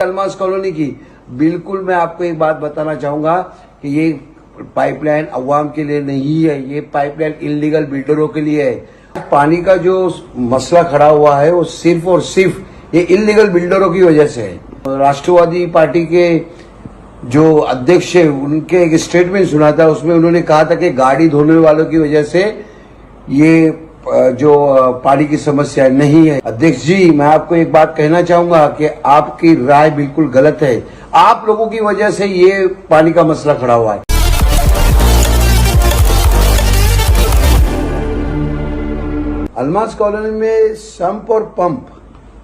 Almas colony की बिल्कुल मैं आपको एक बात बताना चाहूंगा कि ये पाइपलाइन अवाम के लिए नहीं है, ये पाइपलाइन इलीगल बिल्डरों के लिए है। पानी का जो मसला खड़ा हुआ है वो सिर्फ और सिर्फ ये इलीगल बिल्डरों की वजह से है। राष्ट्रवादी पार्टी के जो अध्यक्ष है उनके एक स्टेटमेंट सुना था, उसमें उन्होंने कहा था कि गाड़ी धोने वालों की वजह से ये जो पानी की समस्या नहीं है। अध्यक्ष जी, मैं आपको एक बात कहना चाहूंगा कि आपकी राय बिल्कुल गलत है। आप लोगों की वजह से ये पानी का मसला खड़ा हुआ है। अलमास कॉलोनी में सम्प और पंप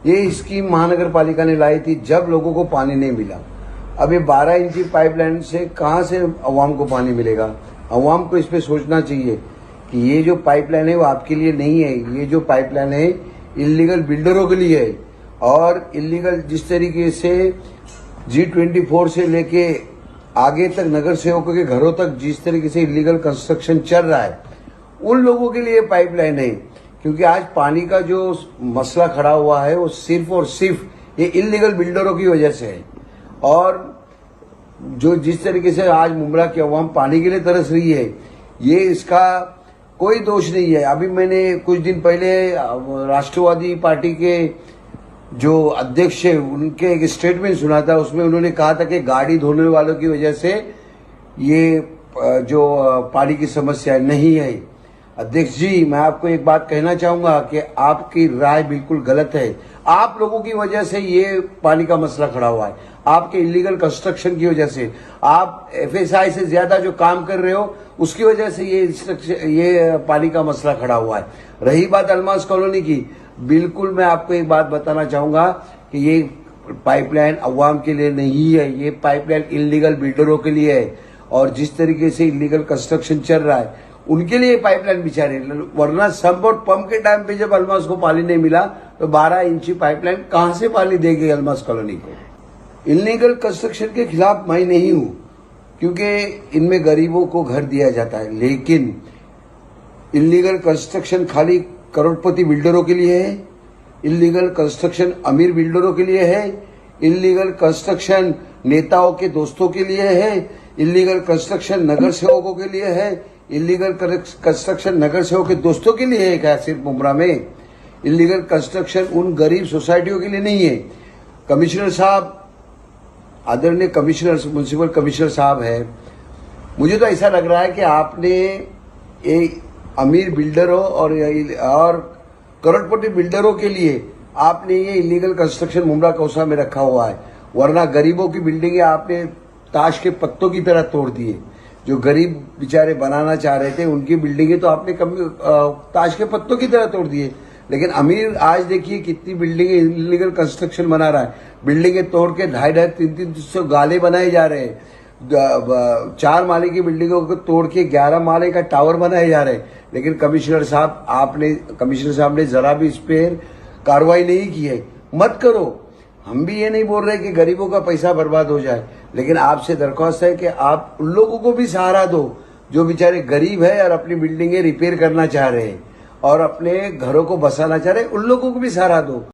ये स्कीम महानगर पालिका ने लाई थी जब लोगों को पानी नहीं मिला। अब ये 12 इंची पाइपलाइन से कहां से अवाम को पानी मिलेगा? अवाम को इस पे सोचना चाहिए कि ये जो पाइपलाइन है वो आपके लिए नहीं है। ये जो पाइपलाइन है इलीगल बिल्डरों के लिए है। और इलीगल जिस तरीके से G24 से लेके आगे तक नगर सेवकों के घरों तक जिस तरीके से इलीगल कंस्ट्रक्शन चल रहा है, उन लोगों के लिए पाइपलाइन है। क्योंकि आज पानी का जो मसला खड़ा हुआ है वो सिर्फ और सिर्फ ये इलीगल बिल्डरों की वजह से है। और जो जिस तरीके से आज मुंब्रा की अवाम पानी के लिए तरस रही है, ये इसका कोई दोष नहीं है। अभी मैंने कुछ दिन पहले राष्ट्रवादी पार्टी के जो अध्यक्ष है उनके एक स्टेटमेंट सुना था, उसमें उन्होंने कहा था कि गाड़ी धोने वालों की वजह से ये जो पानी की समस्या नहीं है। अध्यक्ष जी, मैं आपको एक बात कहना चाहूंगा कि आपकी राय बिल्कुल गलत है। आप लोगों की वजह से ये पानी का मसला खड़ा हुआ है, आपके इलीगल कंस्ट्रक्शन की वजह से। आप FSI से ज्यादा जो काम कर रहे हो उसकी वजह से ये पानी का मसला खड़ा हुआ है। रही बात अलमास कॉलोनी की, बिल्कुल मैं आपको एक बात बताना चाहूंगा कि ये पाइपलाइन अवाम के लिए नहीं है, ये पाइपलाइन इलीगल बिल्डरों के लिए है। और जिस तरीके से इलीगल कंस्ट्रक्शन चल रहा है उनके लिए पाइपलाइन बिछाने, वरना सम्प और पंप के टाइम पे जब अलमास को पानी नहीं मिला तो 12 इंची पाइपलाइन कहां से पानी देगी अलमास कॉलोनी को? इलीगल कंस्ट्रक्शन के खिलाफ मैं नहीं हूं, क्योंकि इनमें गरीबों को घर दिया जाता है। लेकिन इलीगल कंस्ट्रक्शन खाली करोड़पति बिल्डरों के लिए है, इलीगल कंस्ट्रक्शन अमीर बिल्डरों के लिए है, इलीगल कंस्ट्रक्शन नेताओं के दोस्तों के लिए है, इलीगल कंस्ट्रक्शन नगर सेवकों के लिए है, इलीगल कंस्ट्रक्शन नगर सेवक के दोस्तों के लिए है। क्या सिर्फ मुंब्रा में इलीगल कंस्ट्रक्शन उन गरीब सोसाइटियों के लिए नहीं है? कमिश्नर साहब, आदरणीय कमिश्नर, म्युनिसिपल कमिश्नर साहब है, मुझे तो ऐसा लग रहा है कि आपने एक अमीर बिल्डरों और करोड़पति बिल्डरों के लिए आपने ये इलीगल कंस्ट्रक्शन मुंब्रा कौसा में रखा हुआ है। वरना गरीबों की बिल्डिंगें आपने ताश के पत्तों की तरह तोड़ दिए। जो गरीब बेचारे बनाना चाह रहे थे उनकी बिल्डिंगें तो आपने ताश के पत्तों की तरह तोड़ दिए। लेकिन अमीर आज देखिए कितनी बिल्डिंगें इलीगल कंस्ट्रक्शन बना रहा है। बिल्डिंगें तोड़ के 250, 300 गाले बनाए जा रहे हैं। 4 माले की बिल्डिंगों को तोड़ के 11 माले का टावर बनाए जा रहे हैं। लेकिन कमिश्नर साहब ने जरा भी इस पर कार्रवाई नहीं की है। मत करो। हम भी ये नहीं बोल रहे कि गरीबों का पैसा बर्बाद हो जाए, लेकिन आपसे दरख्वास्त है कि आप उन लोगों को भी सहारा दो जो बेचारे गरीब है और अपनी बिल्डिंगें रिपेयर करना चाह रहे हैं और अपने घरों को बसाना चाह रहे हैं। उन लोगों को भी सहारा दो।